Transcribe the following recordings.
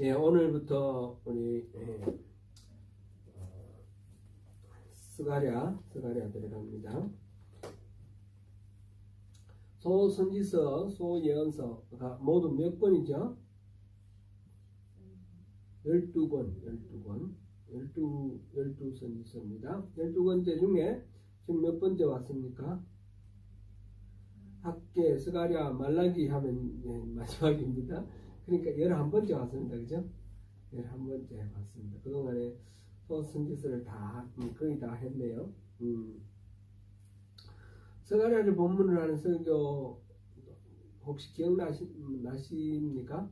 예, 오늘부터 우리 스가랴 들어갑니다. 소선지서, 소예언서가 모두 몇 권이죠? 12권, 12 선지서입니다. 12권째 중에 지금 몇 번째 왔습니까? 학계, 스가랴, 말라기 하면 마지막입니다. 그러니까 11번째 왔습니다. 그죠? 11번째 왔습니다. 그동안에 소선지서를 거의 다 했네요. 스가랴를 본문을 하는 설교 혹시 기억나십니까?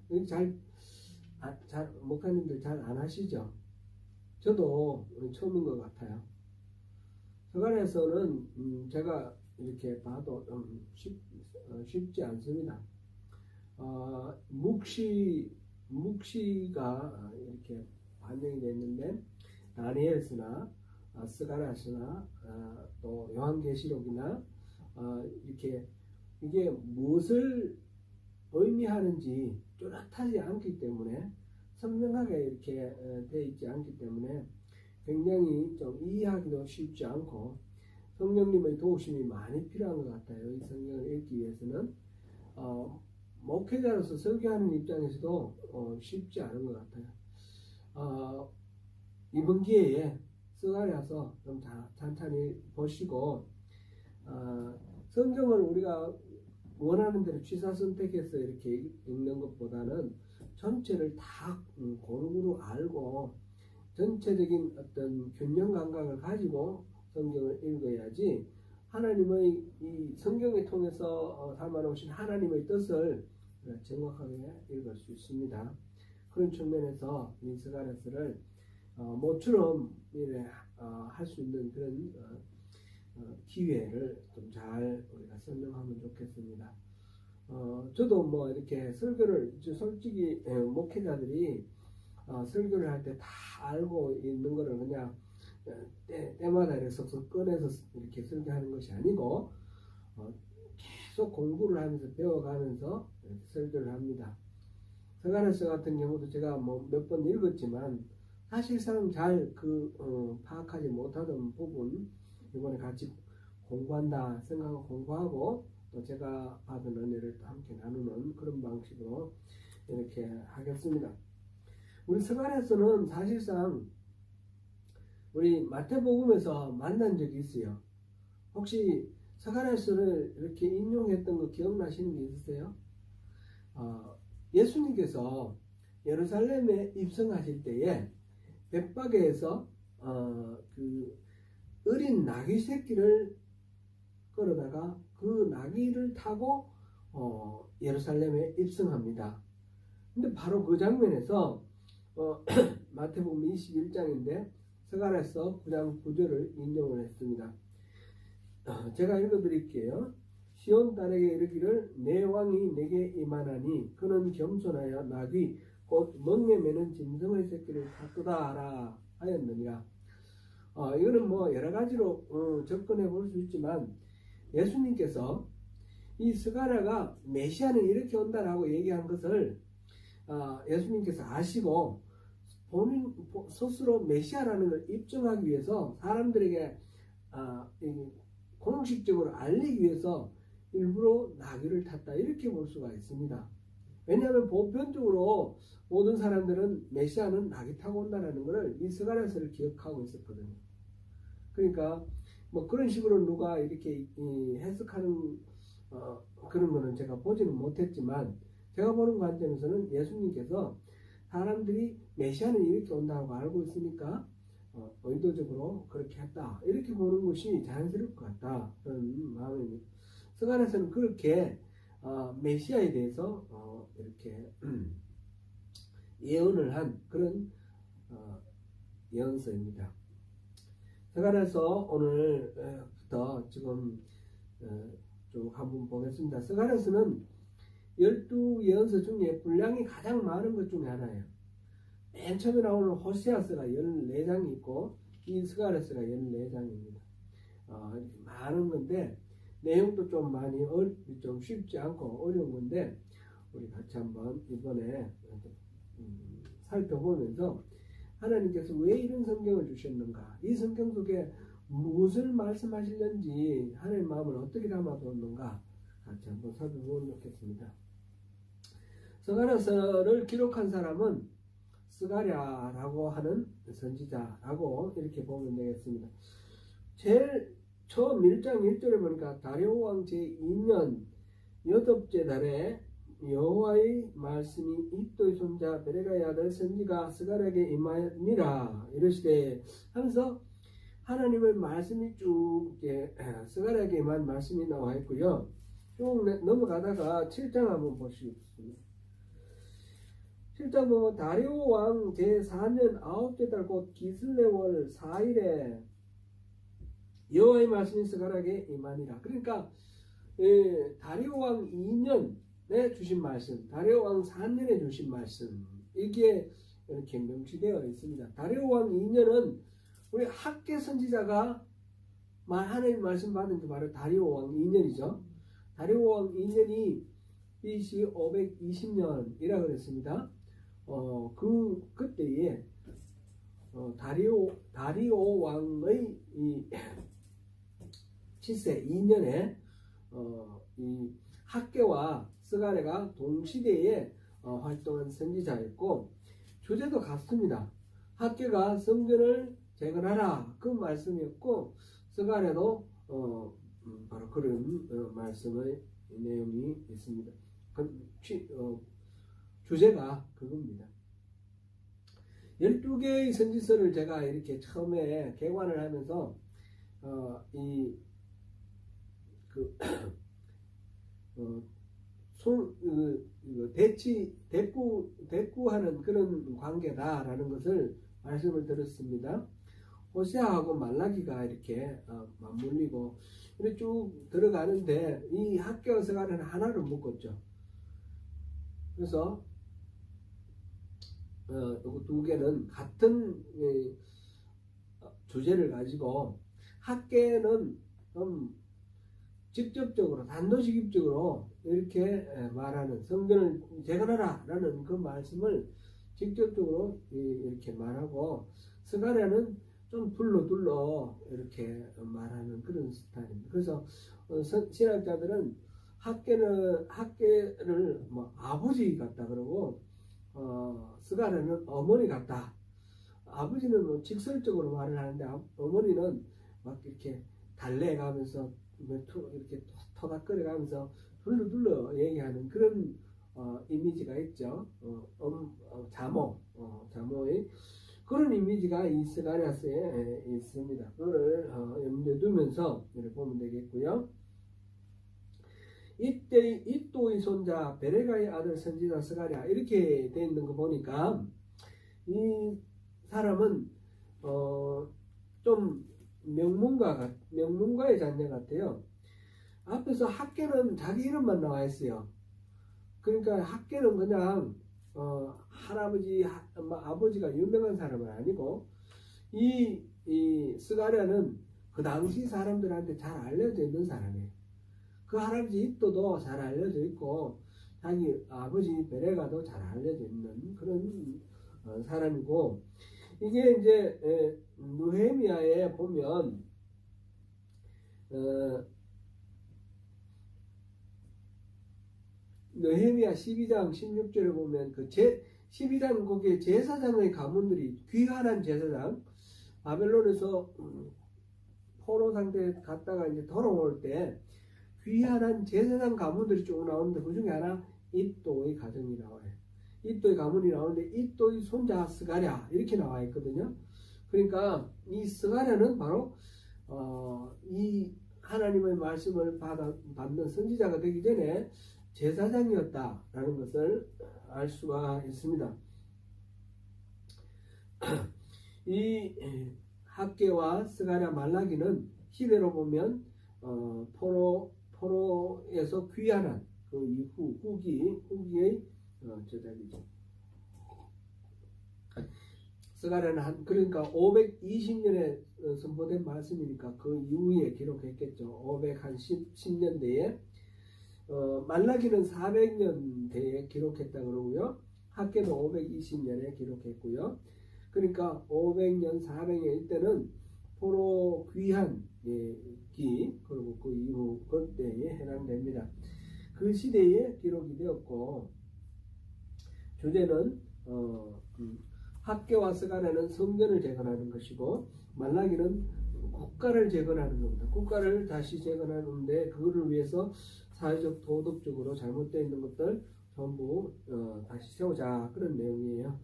목사님들 잘 안 하시죠? 저도 처음인 것 같아요. 스가랴에서는 제가 이렇게 봐도 좀 쉽지 않습니다. 묵시가 이렇게 반영이 됐는데 다니엘서나 스가랴서나 또 요한계시록이나 이렇게 이게 무엇을 의미하는지 뚜렷하지 않기 때문에 선명하게 이렇게 되어 있지 않기 때문에 굉장히 좀 이해하기도 쉽지 않고 성령님의 도우심이 많이 필요한 것 같아요. 이 성경을 읽기 위해서는 목회자로서 설교하는 입장에서도 쉽지 않은 것 같아요. 이번 기회에 스가랴서 좀 찬찬히 보시고 성경을 우리가 원하는 대로 취사 선택해서 이렇게 읽는 것보다는 전체를 다 고루고루 알고 전체적인 어떤 균형 감각을 가지고 성경을 읽어야지 하나님의 이 성경을 통해서 담아놓으신 하나님의 뜻을 정확하게 읽을 수 있습니다. 그런 측면에서 이 스가랴서를 모처럼 할 수 있는 그런 기회를 좀 잘 우리가 설명하면 좋겠습니다. 저도 뭐 이렇게 설교를 솔직히 목회자들이 설교를 할 때 다 알고 있는 거를 그냥 때마다 이렇게 쏙쏙 꺼내서 이렇게 설교하는 것이 아니고 계속 공부를 하면서 배워가면서 이렇게 설교를 합니다. 스가랴서 같은 경우도 제가 뭐 몇 번 읽었지만 사실상 잘 파악하지 못하던 부분 이번에 같이 공부한다 생각하고 공부하고 또 제가 받은 은혜를 또 함께 나누는 그런 방식으로 이렇게 하겠습니다. 우리 스가랴서는 사실상 우리 마태복음에서 만난 적이 있어요. 혹시 스가랴서를 이렇게 인용했던 거 기억나시는 게 있으세요? 예수님께서 예루살렘에 입성하실 때에 벳바게에서 그 어린 나귀 새끼를 끌어다가 그 나귀를 타고 예루살렘에 입성합니다. 근데 바로 그 장면에서 마태복음 21장인데 스가랴서 9장 9절을 인용을 했습니다. 제가 읽어드릴게요. 시온 딸에게 이르기를 내 왕이 내게 임하나니 그는 겸손하여 나귀 곧 멍에 매는 짐승의 새끼를 탔도다 하라 하였느니라. 이거는 뭐 여러 가지로 접근해 볼 수 있지만 예수님께서 이 스가랴가 메시아는 이렇게 온다라고 얘기한 것을 예수님께서 아시고 본인 스스로 메시아라는 걸 입증하기 위해서 사람들에게 공식적으로 알리기 위해서 일부러 나귀를 탔다 이렇게 볼 수가 있습니다. 왜냐하면 보편적으로 모든 사람들은 메시아는 나귀 타고 온다라는 것을 이 스가랴서를 기억하고 있었거든요. 그러니까 뭐 그런 식으로 누가 이렇게 해석하는 그런 거는 제가 보지는 못했지만 제가 보는 관점에서는 예수님께서 사람들이 메시아는 이렇게 온다고 알고 있으니까 의도적으로 그렇게 했다 이렇게 보는 것이 자연스러울 것 같다 그런 마음입니다. 스가랴서는 그렇게 메시아에 대해서 이렇게 예언을 한 그런 예언서입니다. 스가랴서 오늘부터 지금 쭉 한번 보겠습니다. 스가랴서는 12예언서 중에 분량이 가장 많은 것 중에 하나예요. 맨 처음에 나오는 호세아서가 14장이 있고 이 스가랴서가 14장입니다. 이렇게 많은 건데 내용도 좀 많이 좀 쉽지 않고 어려운 건데 우리 같이 한번 이번에 살펴보면서 하나님께서 왜 이런 성경을 주셨는가, 이 성경 속에 무엇을 말씀하시는지 하나님의 마음을 어떻게 담아두었는가 같이 한번 살펴보면 좋겠습니다. 스가랴서를 기록한 사람은 스가랴라고 하는 선지자라고 이렇게 보면 되겠습니다. 제일 처음 1장 1절에 보니까 다리오 왕 제2년 8째 달에 여호와의 말씀이 이도의 손자 베레가의 아들 선지가 스가랴에게 임하니라 이러시되 하면서 하나님의 말씀이 쭉 스가랴에게 임한 말씀이 나와 있고요. 쭉 넘어가다가 7장 한번 보시겠습니다. 7장 보면 다리오 왕 제4년 9째 달 곧 기슬레월 4일에 여호와의 말씀이 스가랴에게 임하니라. 그러니까 다리오 왕 2년에 주신 말씀, 다리오 왕 4년에 주신 말씀, 이게 이렇게 명시되어 있습니다. 다리오 왕 2년은 우리 학개 선지자가 하나님 말씀 받은 게 바로 다리오 왕 2년이죠. 다리오 왕 2년이 BC 520년이라 그랬습니다. 그때에 다리오 왕의 이 7세 2년에 이 학개와 스가랴가 동시대에 활동한 선지자였고, 주제도 같습니다. 학개가 성전을 재건하라 그 말씀이었고, 스가랴도 바로 그런 말씀의 내용이 있습니다. 주제가 그겁니다. 12개의 선지서를 제가 이렇게 처음에 개관을 하면서 대꾸하는 그런 관계다라는 것을 말씀을 드렸습니다. 호세아하고 말라기가 이렇게 맞물리고 이렇게 쭉 들어가는데 이 학개와 스가랴는 하나를 묶었죠. 그래서 두 개는 같은 주제를 가지고, 학개는 직접적으로 단도직입적으로 이렇게 말하는, 성전을 재건하라 라는 그 말씀을 직접적으로 이렇게 말하고, 스가랴는 좀 둘러 이렇게 말하는 그런 스타일입니다. 그래서 신학자들은 학개를 뭐 아버지 같다 그러고, 스가랴는 어머니 같다. 아버지는 뭐 직설적으로 말을 하는데 어머니는 막 이렇게 달래가면서 이렇게 토닥거려가면서 둘러 얘기하는 그런 이미지가 있죠. 자모의 그런 이미지가 이 스가랴서에 있습니다. 그거를 염두에 두면서 이렇게 보면 되겠고요. 이때 이도의 손자 베레가의 아들 선지자 스가랴 이렇게 되어 있는 거 보니까 이 사람은 좀 명문가의 자녀 같아요. 앞에서 학개는 자기 이름만 나와 있어요. 그러니까 학개는 그냥 할아버지, 아버지가 유명한 사람은 아니고, 이 스가랴는 그 당시 사람들한테 잘 알려져 있는 사람이에요. 그 할아버지 이도도 잘 알려져 있고, 자기 아버지 베레가도 잘 알려져 있는 그런 사람이고, 이게 이제 느헤미야에 보면 느헤미야 12장 16절에 보면 12장 거기에 제사장의 가문들이, 귀환한 제사장, 바벨론에서 포로 상태에 갔다가 이제 돌아올 때 귀환한 제사장 가문들이 쭉 나오는데, 그 중에 하나 이도의 가정이 나와요. 이도의 가문이 나오는데 이도의 손자 스가랴 이렇게 나와 있거든요. 그러니까 이 스가랴는 바로 이 하나님의 말씀을 받는 선지자가 되기 전에 제사장이었다라는 것을 알 수가 있습니다. 이 학개와 스가랴 말라기는 시대로 보면 포로에서 귀환한 그 이후 후기의 저작이죠. 스가랴는 그러니까 520년에 선포된 말씀이니까 그 이후에 기록했겠죠. 510년대에 말라기는 400년대에 기록했다 그러고요. 학계도 520년에 기록했고요. 그러니까 500년, 400년 이때는 포로 귀한 기, 그리고 그 이후 그때에 해당됩니다. 그 시대에 기록이 되었고, 주제는 학계와 스가랴는 성전을 재건하는 것이고, 말라기는 국가를 재건하는 겁니다. 국가를 다시 재건하는데 그거를 위해서 사회적 도덕적으로 잘못되어 있는 것들 전부 다시 세우자, 그런 내용이에요.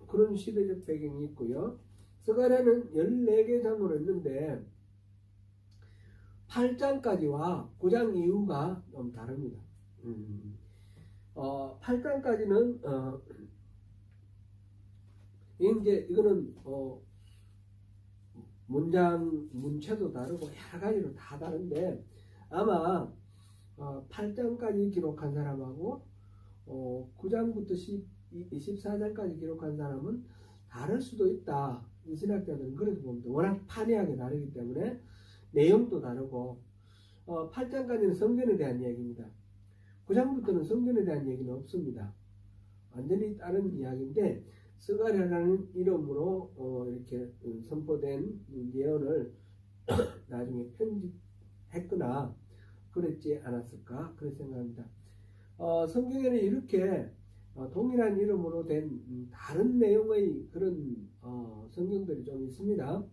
그런 시대적 배경이 있고요. 스가랴는 14개 장으로 했는데 8장까지와 9장 이후가 좀 다릅니다. 8장까지는 이거는 문체도 다르고 여러 가지로 다 다른데, 아마 8장까지 기록한 사람하고 9장부터 14장까지 기록한 사람은 다를 수도 있다. 이 신학자들은 그렇게 봅니다. 워낙 판이하게 다르기 때문에 내용도 다르고, 8장까지는 성전에 대한 이야기입니다. 9장부터는 성전에 대한 얘기는 없습니다. 완전히 다른 이야기인데, 스가랴라는 이름으로 이렇게 선포된 예언을 나중에 편집했거나 그랬지 않았을까, 그렇게 생각합니다. 성경에는 이렇게 동일한 이름으로 된 다른 내용의 그런 성경들이 좀 있습니다.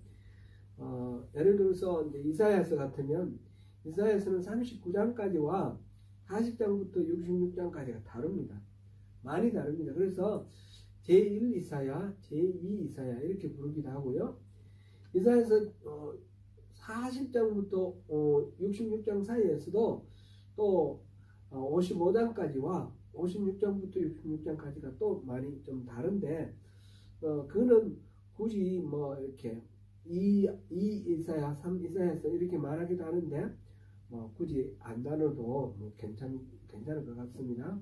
예를 들어서 이제 이사야서 같으면 이사야서는 39장까지와 40장부터 66장까지가 다릅니다. 많이 다릅니다. 그래서 제1 이사야, 제2 이사야 이렇게 부르기도 하고요. 이사야서 40장부터 66장 사이에서도 또 55장까지와 56장부터 66장까지가 또 많이 좀 다른데, 그는 굳이 뭐 이렇게 2 이사야, 3 이사야서 이렇게 말하기도 하는데, 굳이 안 나눠도 뭐 괜찮을 것 같습니다.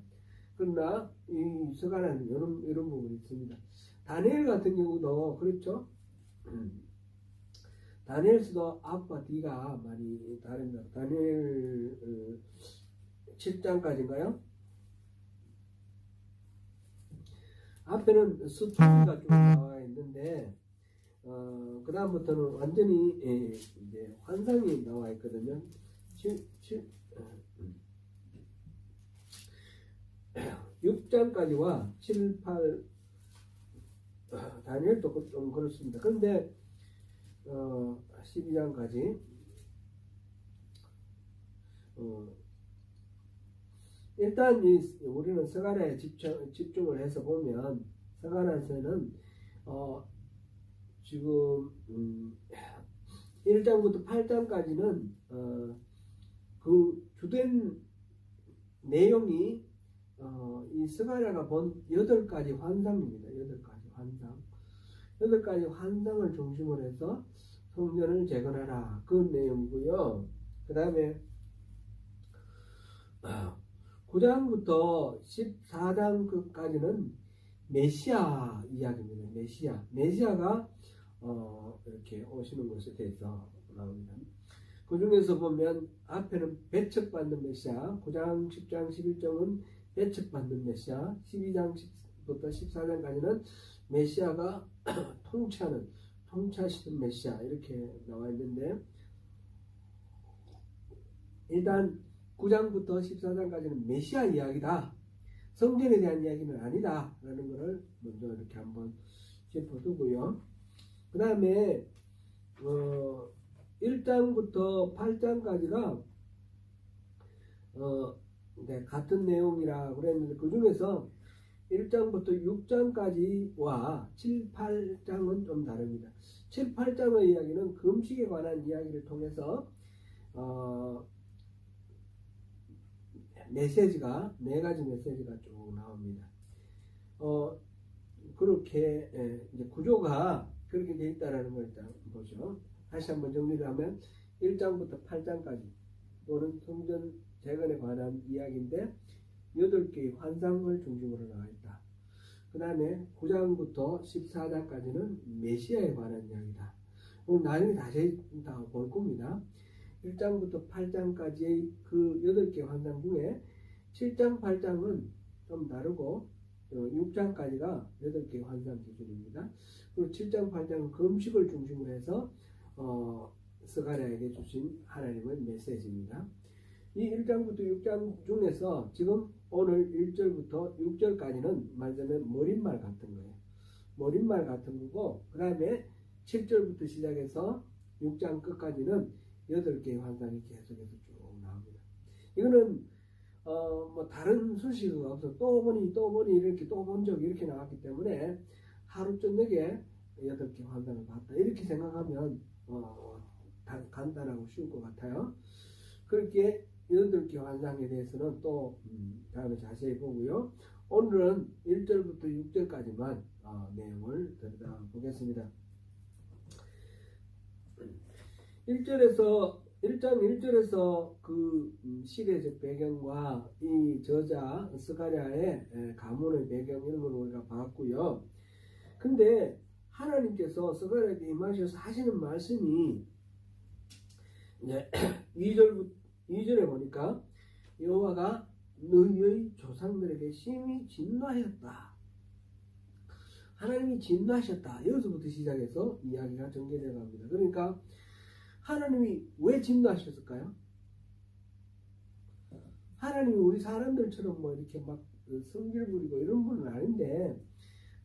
그러나 이 스가랴는 이런 부분이 있습니다. 다니엘 같은 경우도 그렇죠. 다니엘서도 앞과 뒤가 많이 다릅니다. 다니엘 7장까지인가요? 앞에는 스토리가 좀 나와 있는데, 그 다음부터는 완전히 이제 환상이 나와 있거든요. 6장까지와 7, 8 다니엘도 좀 그렇습니다. 그런데 12장까지 일단 우리는 스가랴에 집중을 해서 보면, 스가랴서는 지금 1장부터 8장까지는 그 주된 내용이 이 스가랴가 본 8가지 환상입니다. 8가지 환상. 8가지 환상을 중심으로 해서 성전을 재건하라, 그 내용이고요. 그 다음에 9장부터 14장까지는 메시아 이야기입니다. 메시아가 이렇게 오시는 것에 대해서 나옵니다. 그 중에서 보면 앞에는 배척받는 메시아, 9장, 10장, 11장은 배척받는 메시아, 12장부터 14장까지는 메시아가 통치하시는 메시아, 이렇게 나와 있는데, 일단 9장부터 14장까지는 메시아 이야기다, 성전에 대한 이야기는 아니다 라는 것을 먼저 이렇게 한번 짚어두고요. 그 다음에 1장부터 8장까지가 같은 내용이라 그랬는데, 그 중에서 1장부터 6장까지와 7, 8장은 좀 다릅니다. 7, 8장의 이야기는 금식에 관한 이야기를 통해서 메시지가 4가지 메시지가 쭉 나옵니다. 그렇게 이제 구조가 그렇게 되어 있다라는 걸 일단 보죠. 다시 한번 정리를 하면 1장부터 8장까지 또는 성전 재건에 관한 이야기인데 8개의 환상을 중심으로 나와 있다. 그 다음에 9장부터 14장까지는 메시아에 관한 이야기다. 오늘 나중에 다시 다 볼 겁니다. 1장부터 8장까지의 그 8개 환상 중에 7장, 8장은 좀 다르고 6장까지가 8개의 환상 기준입니다. 그리고 7장, 8장은 금식을 중심으로 해서 스가랴에게 주신 하나님의 메시지입니다. 이 1장부터 6장 중에서 지금 오늘 1절부터 6절까지는 말하자면 머릿말 같은 거예요. 머릿말 같은 거고, 그 다음에 7절부터 시작해서 6장 끝까지는 8개의 환상이 계속해서 쭉 나옵니다. 이거는 뭐 다른 수식어가 없어. 또 보니 이렇게 또 본 적 이렇게 나왔기 때문에 하루 저녁에 8개 환상을 봤다 이렇게 생각하면 간단하고 쉬울 것 같아요. 그렇게 8개 환상에 대해서는 또 다음에 자세히 보고요. 오늘은 1절부터 6절까지만 내용을 들여다보겠습니다. 1장 1절에서 그 시대적 배경과 이 저자 스가랴의 가문의 배경 이런 걸 우리가 봤고요. 근데 하나님께서 스가랴에게 임하셔서 하시는 말씀이 이제 2절에 보니까 여호와가 너희의 조상들에게 심히 진노하셨다. 하나님이 진노하셨다. 여기서부터 시작해서 이야기가 전개되어 갑니다. 그러니까 하나님이 왜 진노하셨을까요? 하나님이 우리 사람들처럼 뭐 이렇게 막 성질 부리고 이런 분은 아닌데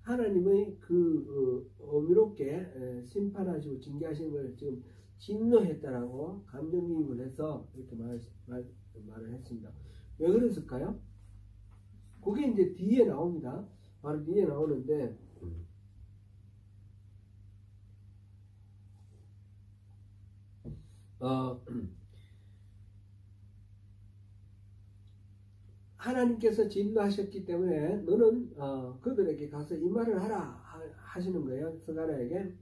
하나님의 그 어미롭게 심판하시고 징계하시는 걸 지금 진노했다라고 감정이입을 해서 이렇게 말을 했습니다. 왜 그랬을까요? 그게 이제 뒤에 나옵니다. 바로 뒤에 나오는데 하나님께서 진노하셨기 때문에 너는 그들에게 가서 이 말을 하라 하시는 거예요. 스가랴에게.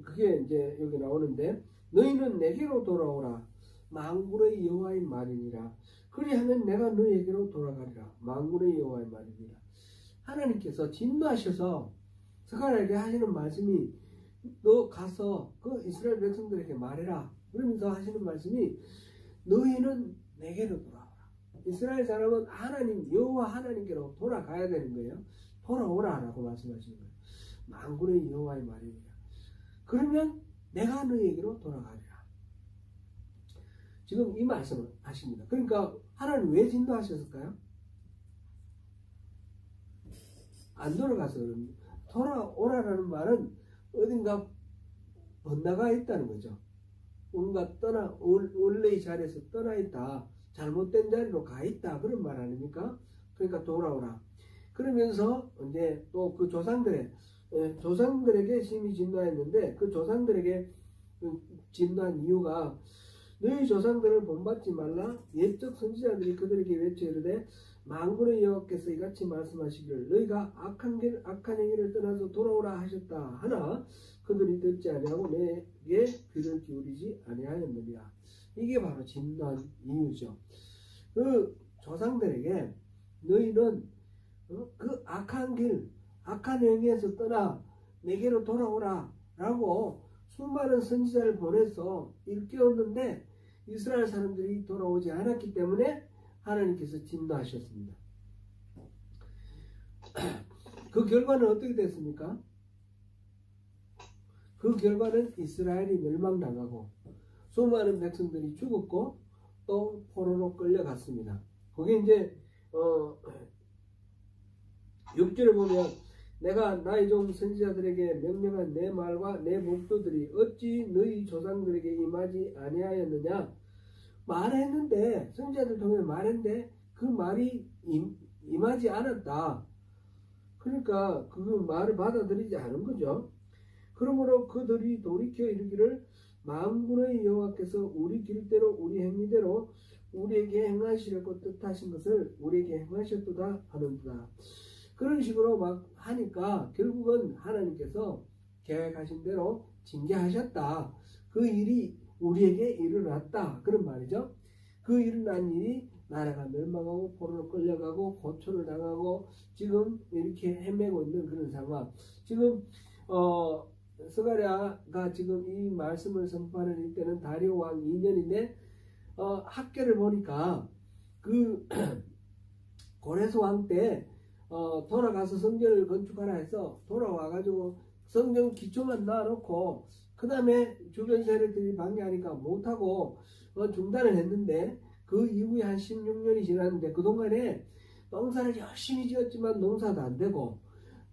그게 이제 여기 나오는데 너희는 내게로 돌아오라. 만군의 여호와의 말이니라. 그리하면 내가 너희에게로 돌아가리라. 만군의 여호와의 말이니라. 하나님께서 진노하셔서 스가랴에게 하시는 말씀이 너 가서 그 이스라엘 백성들에게 말해라. 그러면서 하시는 말씀이 너희는 내게로 돌아오라. 이스라엘 사람은 하나님 여호와 하나님께로 돌아가야 되는 거예요. 돌아오라라고 말씀하시는 거예요. 만군의 여호와의 말이니라. 그러면 내가 너희에게로 돌아가리라. 지금 이 말씀을 하십니다. 그러니까 하나님 왜 진노하셨을까요? 안 돌아가서 그럽니다. 돌아오라라는 말은 어딘가 번나가 있다는 거죠. 뭔가 원래의 자리에서 떠나 있다. 잘못된 자리로 가 있다. 그런 말 아닙니까? 그러니까 돌아오라. 그러면서 이제 또 그 조상들에게 심히 진노했는데 그 조상들에게 진노한 이유가 너희 조상들을 본받지 말라. 옛적 선지자들이 그들에게 외쳐 이르되 만군의 여호와께서 이같이 말씀하시기를 너희가 악한 행위를 떠나서 돌아오라 하셨다 하나 그들이 듣지 아니하고 내게 귀를 기울이지 아니하였느니라. 이게 바로 진노한 이유죠. 그 조상들에게 너희는 그 악한 행위에서 떠나 내게로 돌아오라 라고 수많은 선지자를 보내서 일깨웠는데 이스라엘 사람들이 돌아오지 않았기 때문에 하나님께서 진노하셨습니다. 그 결과는 어떻게 됐습니까? 그 결과는 이스라엘이 멸망당하고 수많은 백성들이 죽었고 또 포로로 끌려갔습니다. 그게 이제 6절에 보면 내가 나의 종 선지자들에게 명령한 내 말과 내 목도들이 어찌 너희 조상들에게 임하지 아니하였느냐. 말했는데 선지자들 통해 말했는데 그 말이 임하지 않았다. 그러니까 그 말을 받아들이지 않은 거죠. 그러므로 그들이 돌이켜 이르기를 만군의 여호와께서 우리 길대로 우리 행위대로 우리에게 행하시려고 뜻하신 것을 우리에게 행하셨도다 하는도다. 그런 식으로 막 하니까 결국은 하나님께서 계획하신 대로 징계하셨다. 그 일이 우리에게 일어났다. 그런 말이죠. 그 일어난 일이 나라가 멸망하고 포로로 끌려가고 고초를 당하고 지금 이렇게 헤매고 있는 그런 상황. 지금 스가랴가 지금 이 말씀을 선포하는 이때는 다리오 왕 2년인데 학계를 보니까 그 고레스 왕 때 돌아가서 성전을 건축하라 해서 돌아와가지고 성전 기초만 놔놓고 그 다음에 주변 세력들이 방해하니까 못하고 중단을 했는데 그 이후에 한 16년이 지났는데 그동안에 농사를 열심히 지었지만 농사도 안 되고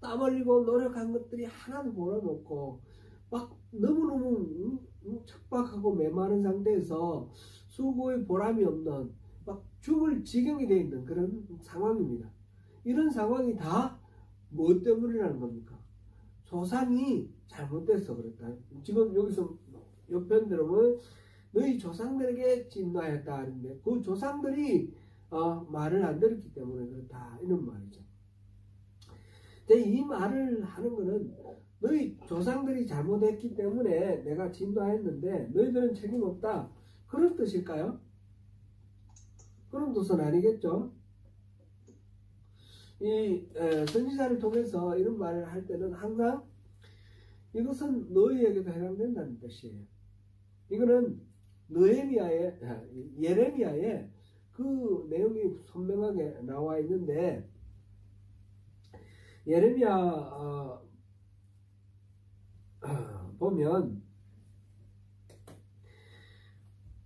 땀 흘리고 노력한 것들이 하나도 보람없고 막 너무너무 척박하고 메마른 상태에서 수고의 보람이 없는 막 죽을 지경이 되어 있는 그런 상황입니다. 이런 상황이 다 뭐 때문이라는 겁니까? 조상이 잘못돼서 그랬다. 지금 여기서 옆편 들어보면 너희 조상들에게 진노하였다 하는데 그 조상들이 말을 안 들었기 때문에 그렇다 이런 말이죠. 근데 이 말을 하는 거는 너희 조상들이 잘못했기 때문에 내가 진노하였는데 너희들은 책임 없다 그런 뜻일까요? 그런 뜻은 아니겠죠. 이 선지자를 통해서 이런 말을 할 때는 항상 이것은 너희에게도 해당된다는 뜻이에요. 이거는 예레미야의 그 내용이 선명하게 나와 있는데 예레미야 보면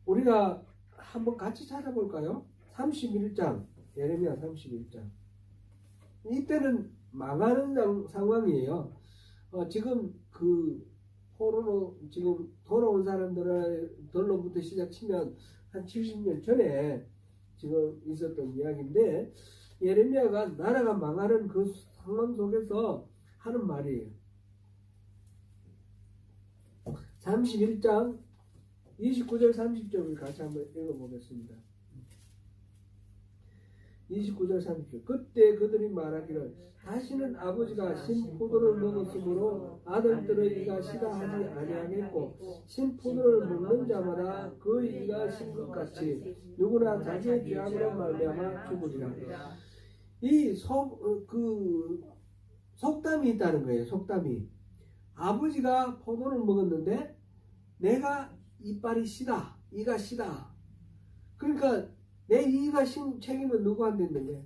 우리가 한번 같이 찾아볼까요? 31장 예레미야 31장 이때는 망하는 상황이에요. 지금 그 포로로 지금 돌아온 사람들로부터 시작치면 한 70년 전에 지금 있었던 이야기인데 예레미야가 나라가 망하는 그 상황 속에서 하는 말이에요. 31장 29절 30절을 같이 한번 읽어보겠습니다. 29절 30절 그때 그들이 말하기를 다시는 아버지가 신포도를 먹었으므로 아들들의 이가 시다 하지 아니하겠고 신포도를 먹는 자마다 그 이가 신 것 같이 누구나 자기의 죄악으로 말미암아 죽으리라. 이 속담이 있다는 거예요. 속담이 아버지가 포도를 먹었는데 내가 이빨이 시다 이가 시다 그러니까 내 이가 신 책임은 누구한테 있는 거야?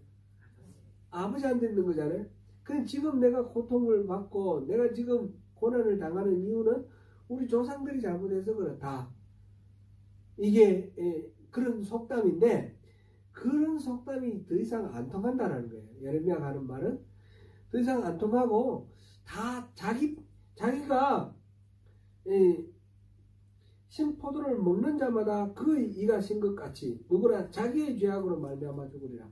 아버지한테 있는 거잖아요. 그럼 지금 내가 고통을 받고 내가 지금 고난을 당하는 이유는 우리 조상들이 잘못해서 그렇다. 이게 그런 속담인데 그런 속담이 더 이상 안 통한다라는 거예요. 예레미야가 하는 말은 더 이상 안 통하고 다 자기가 신포도를 먹는 자마다 그 이가 신 것 같이 누구나 자기의 죄악으로 말미암아 죽으리라.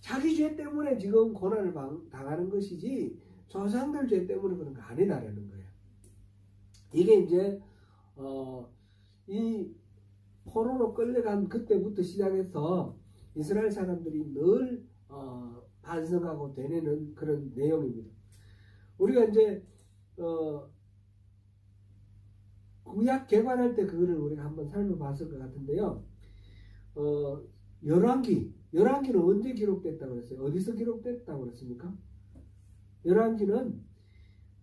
자기 죄 때문에 지금 고난을 당하는 것이지 조상들 죄 때문에 그런 거 아니다라는 거예요. 이게 이제 이 포로로 끌려간 그때부터 시작해서 이스라엘 사람들이 늘 반성하고 되뇌는 그런 내용입니다. 우리가 이제 구약 개관할 때 그거를 우리가 한번 살펴봤을 것 같은데요. 열왕기는 언제 기록됐다고 그랬어요? 어디서 기록됐다고 그랬습니까? 열왕기는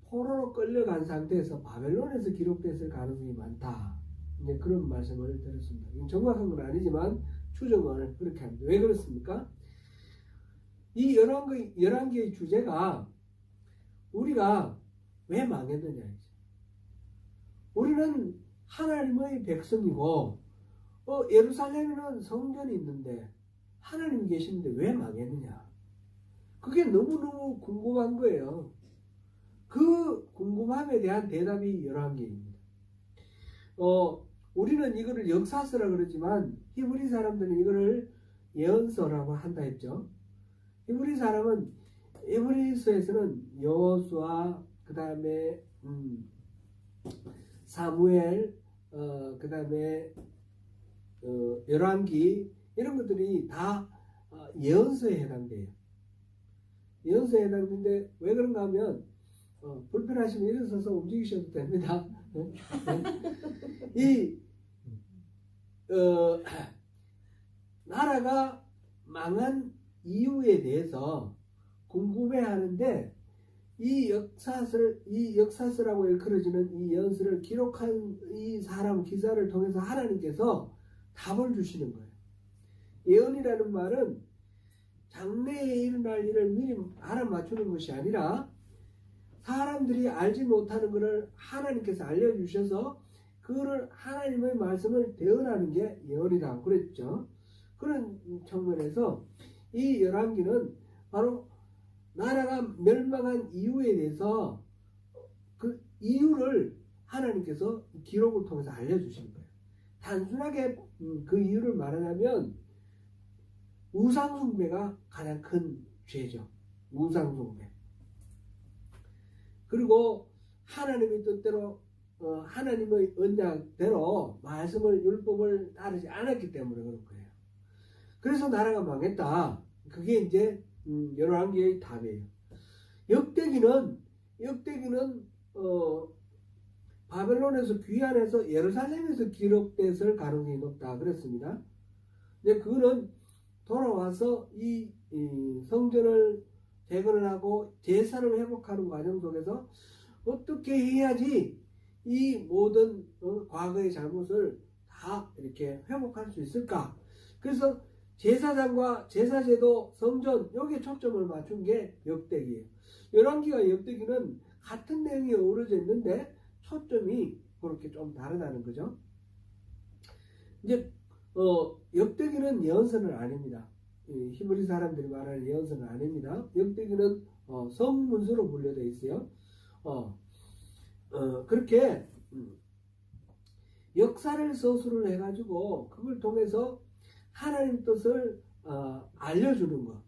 포로로 끌려간 상태에서 바벨론에서 기록됐을 가능성이 많다. 이제 그런 말씀을 드렸습니다. 정확한 건 아니지만 추정을 그렇게 합니다. 왜 그렇습니까? 이 열왕기의 주제가 우리가 왜 망했느냐. 우리는 하나님의 백성이고 예루살렘에는 성전이 있는데 하나님이 계시는데 왜 망했느냐. 그게 너무너무 궁금한 거예요. 그 궁금함에 대한 대답이 열왕기입니다. 우리는 이거를 역사서라 그러지만 히브리 사람들은 이거를 예언서라고 한다 했죠. 히브리서에서는 여호수아 그 다음에 사무엘 그 다음에 열왕기 이런 것들이 다 예언서에 해당돼요. 예언서에 해당되는데 왜 그런가 하면 불편하시면 일어서서 움직이셔도 됩니다. 나라가 망한 이유에 대해서 궁금해하는데 이 역사서라고 일컬어지는 이 예언서를 기록한 이 사람 기사를 통해서 하나님께서 답을 주시는 거예요. 예언이라는 말은 장래에 일어날 일을 미리 알아맞추는 것이 아니라 사람들이 알지 못하는 것을 하나님께서 알려주셔서 그거를 하나님의 말씀을 대언하는 게 예언이라고 그랬죠. 그런 측면에서 이 열왕기는 바로 나라가 멸망한 이유에 대해서 그 이유를 하나님께서 기록을 통해서 알려주시는 거예요. 단순하게 그 이유를 말하자면 우상숭배가 가장 큰 죄죠. 우상숭배. 그리고 하나님의 뜻대로 하나님의 언약대로 말씀을 율법을 따르지 않았기 때문에 그런 거예요. 그래서 나라가 망했다. 그게 이제 열왕기의 답이에요. 역대기는 바벨론에서 귀환해서 예루살렘에서 기록됐을 가능성이 높다 그랬습니다. 근데 그거는 돌아와서 이 성전을 재건을 하고 제사를 회복하는 과정 속에서 어떻게 해야지 이 모든 과거의 잘못을 다 이렇게 회복할 수 있을까? 그래서 제사장과 제사제도, 성전 여기에 초점을 맞춘 게 역대기예요. 열왕기와 역대기는 같은 내용이 어우러져 있는데 초점이 그렇게 좀 다르다는 거죠. 이제 역대기는 예언서는 아닙니다. 히브리 사람들이 말하는 예언서는 아닙니다. 역대기는 성문서로 분류되어 있어요. 그렇게 역사를 서술을 해가지고 그걸 통해서 하나님 뜻을 알려주는 것,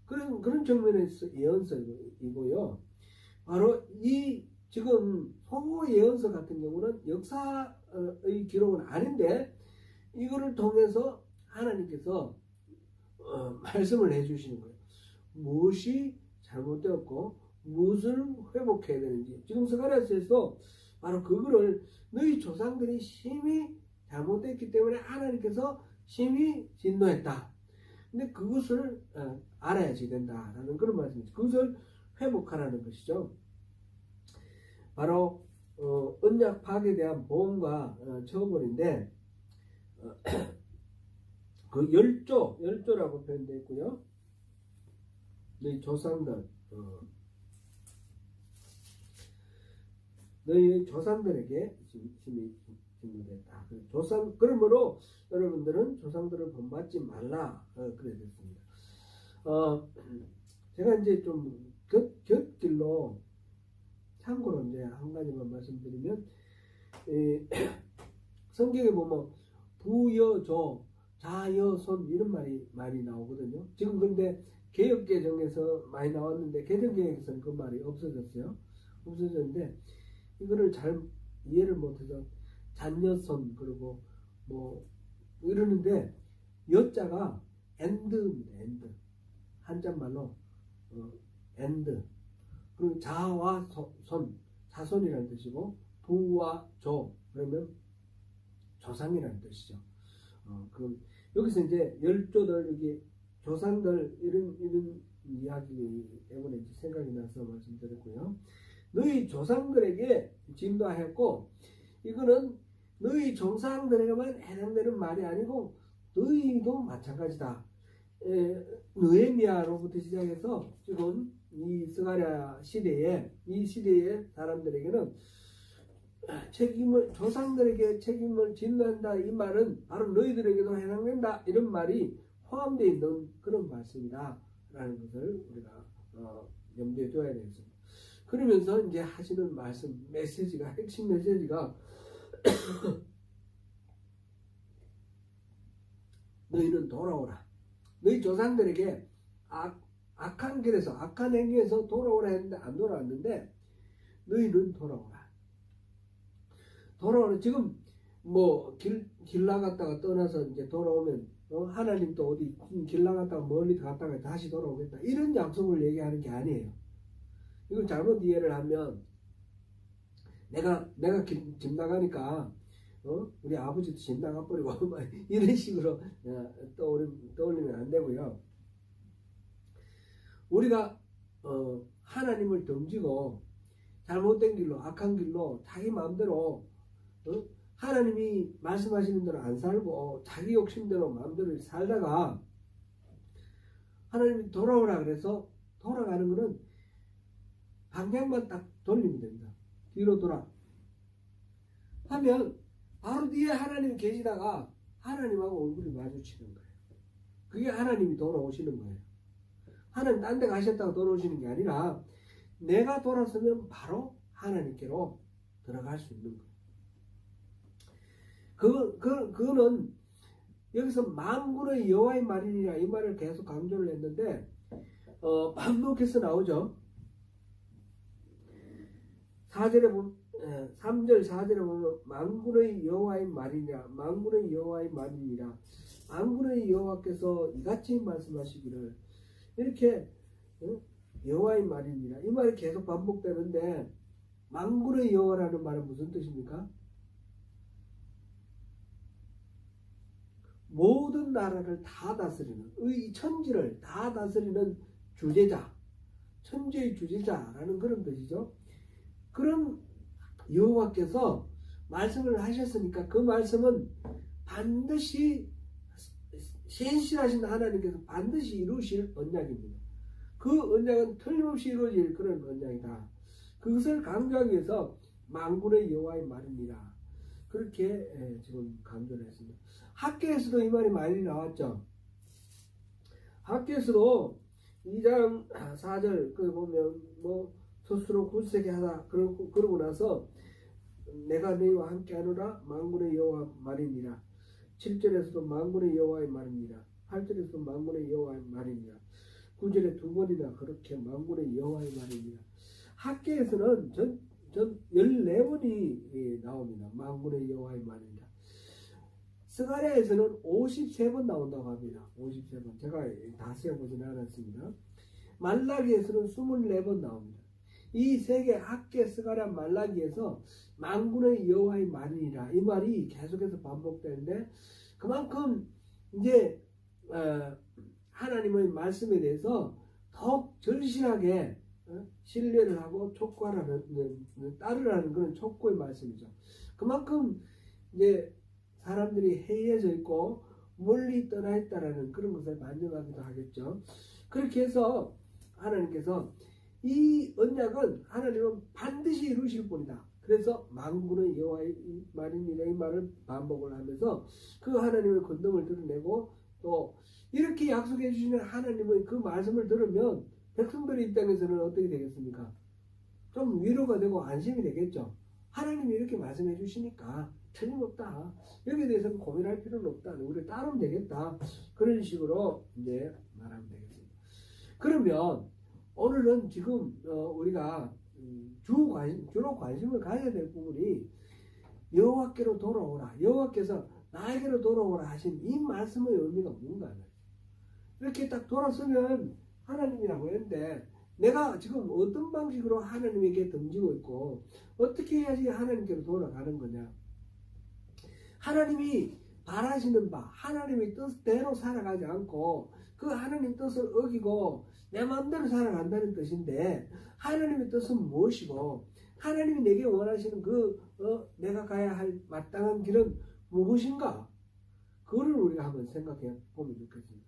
그런 측면에서 예언서이고요. 바로 이 지금 소호 예언서 같은 경우는 역사의 기록은 아닌데 이거를 통해서 하나님께서 말씀을 해주시는 거예요. 무엇이 잘못되었고 무엇을 회복해야 되는지. 지금 스가랴서에서 바로 그거를 너희 조상들이 심히 잘못됐기 때문에 하나님께서 심히 진노했다. 근데 그것을 알아야지 된다라는 그런 말씀이죠. 그것을 회복하라는 것이죠. 바로 언약 파괴에 대한 보험과 처벌인데 그 열조라고 표현되어 있고요. 너희 조상들 너희 조상들에게 심히 진노됐다. 그러므로 여러분들은 조상들을 본받지 말라 그래 됐습니다. 제가 이제 좀 곁길로 참고로 이제 한 가지만 말씀드리면 성경에 보면 부여조, 자여손 이런 말이 많이 나오거든요. 지금 근데 개역개정에서 많이 나왔는데 개정개혁에서는 그 말이 없어졌는데 이거를 잘 이해를 못해서 잔여손 그리고 뭐 이러는데 여자가 엔드입니다. 엔드 한자말로 엔드. 그리고 자와 손 자손이라는 뜻이고 부와 조 그러면 조상이라는 뜻이죠. 그럼 여기서 이제 열조들 여기 조상들 이런 이야기 때문에 이제 생각이 나서 말씀드렸고요. 너희 조상들에게 진노하였고 이거는 너희 조상들에게만 해당되는 말이 아니고 너희도 마찬가지다. 느헤미야로부터 시작해서 지금 이 스가랴 시대에 이 시대의 사람들에게는 조상들에게 책임을 진노한다 이 말은 바로 너희들에게도 해당된다 이런 말이 포함되어 있는 그런 말씀이다 라는 것을 우리가 염두에 둬야 되겠습니다. 그러면서 이제 하시는 말씀 메시지가 핵심 메시지가 너희는 돌아오라. 너희 조상들에게 악한 길에서 악한 행위에서 돌아오라 했는데 안 돌아왔는데 너희는 돌아오라. 지금 뭐 길 나갔다가 떠나서 이제 돌아오면 하나님도 어디 길 나갔다가 멀리 갔다가 다시 돌아오겠다 이런 약속을 얘기하는 게 아니에요. 이걸 잘못 이해를 하면 내가 집 나가니까 우리 아버지도 집 나가버리고 이런 식으로 떠올리면 안 되고요. 우리가 하나님을 등지고 잘못된 길로 악한 길로 자기 마음대로 하나님이 말씀하시는 대로 안 살고 자기 욕심대로 마음대로 살다가 하나님이 돌아오라 그래서 돌아가는 거는 방향만 딱 돌리면 됩니다. 뒤로 돌아 하면 바로 뒤에 하나님이 계시다가 하나님하고 얼굴이 마주치는 거예요. 그게 하나님이 돌아오시는 거예요. 하나님 딴 데 가셨다가 돌아오시는 게 아니라 내가 돌아서면 바로 하나님께로 들어갈 수 있는 거예요. 그거는 여기서 만군의 여호와의 말이니라 이 말을 계속 강조를 했는데 반복해서 나오죠. 4절에 보면 3절 4절에 보면 만군의 여호와의 말이니라 만군의 여호와의 말이니라 만군의 여호와께서 이같이 말씀하시기를 이렇게 여호와의 말이니라 이 말이 계속 반복되는데 만군의 여호와라는 말은 무슨 뜻입니까? 모든 나라를 다 다스리는 이 천지를 다 다스리는 주제자 천지의 주제자라는 그런 뜻이죠. 그런 여호와께서 말씀을 하셨으니까 그 말씀은 반드시 신실하신 하나님께서 반드시 이루실 언약입니다. 그 언약은 틀림없이 이루어질 그런 언약이다. 그것을 강조하기 위해서 만군의 여호와의 말이니라 그렇게 지금 강조를 했습니다. 학계에서도 이 말이 많이 나왔죠. 학계에서도 2장 4절 그 보면 뭐 스스로 굳세게 하다 그러고 나서 내가 너희와 함께하노라 만군의 여호와 말이니라 7절에서도 만군의 여호와의 말이니라 8절에서도 만군의 여호와의 말이니라 9절에 두 번이나 그렇게 만군의 여호와의 말이니라 학계에서는 전 14번이 나옵니다. 만군의 여호와의 말이니라 스가랴에서는 53번 나온다고 합니다. 53번 제가 다 세어보지는 않았습니다. 말라기에서는 24번 나옵니다. 이 세 개 학계 스가랴 말라기에서 만군의 여호와의 말이니라 이 말이 계속해서 반복되는데 그만큼 이제 하나님의 말씀에 대해서 더욱 절실하게 신뢰를 하고 따르라는 그런 촉구의 말씀이죠. 그만큼 이제 사람들이 해이해져 있고 멀리 떠나 있다라는 그런 것을 반증하기도 하겠죠. 그렇게 해서 하나님께서 이 언약은 하나님은 반드시 이루실 뿐이다. 그래서 만군의 여호와의 말이니라 이 말을 반복을 하면서 그 하나님의 권능을 드러내고 또 이렇게 약속해 주시는 하나님의 그 말씀을 들으면 백성들의 입장에서는 어떻게 되겠습니까? 좀 위로가 되고 안심이 되겠죠. 하나님이 이렇게 말씀해 주시니까 틀림없다. 여기에 대해서는 고민할 필요는 없다. 우리 따르면 되겠다. 그런 식으로 이제 말하면 되겠습니다. 그러면 오늘은 지금 우리가 주로 관심을 가져야 될 부분이 여호와께로 돌아오라. 여호와께서 나에게로 돌아오라 하신 이 말씀의 의미가 뭔가. 이렇게 딱 돌아서면 하나님이라고 했는데 내가 지금 어떤 방식으로 하나님에게 던지고 있고 어떻게 해야지 하나님께로 돌아가는 거냐. 하나님이 바라시는 바 하나님의 뜻대로 살아가지 않고 그 하나님 뜻을 어기고 내 마음대로 살아간다는 뜻인데 하나님의 뜻은 무엇이고 하나님이 내게 원하시는 내가 가야 할 마땅한 길은 무엇인가? 그거를 우리가 한번 생각해 보면 좋겠습니다.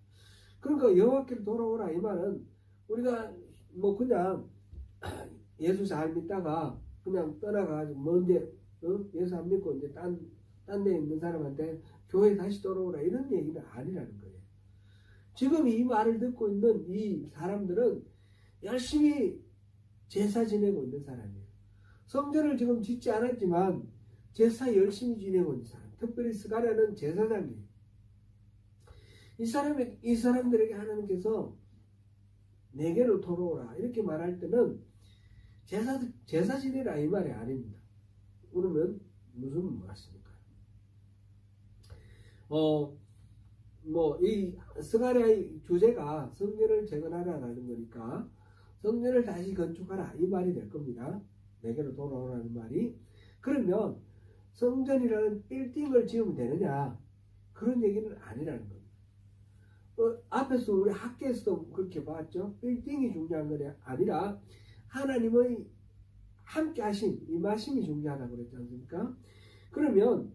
그러니까 여호와께로 돌아오라 이 말은 우리가 뭐 그냥 예수 잘 믿다가 그냥 떠나가지고 먼데 예수 안 믿고 이제 딴 데 있는 사람한테 교회 다시 돌아오라 이런 얘기는 아니라는 거예요. 지금 이 말을 듣고 있는 이 사람들은 열심히 제사 지내고 있는 사람이에요. 성전을 지금 짓지 않았지만 제사 열심히 지내고 있는 사람. 특별히 스가랴는 제사장이에요. 이 사람들에게 하나님께서 내게로 돌아오라 이렇게 말할 때는 제사 지내라 이 말이 아닙니다. 그러면 무슨 말씀일까요? 이 스가랴의 주제가 성전을 재건하라는 거니까 성전을 다시 건축하라 이 말이 될 겁니다. 내게로 돌아오라는 말이. 그러면 성전이라는 빌딩을 지으면 되느냐 그런 얘기는 아니라는 겁니다. 앞에서 우리 학교에서도 그렇게 봤죠. 빌딩이 중요한 게 아니라 하나님의 함께 하심 임하심이 중요하다고 그랬지 않습니까? 그러면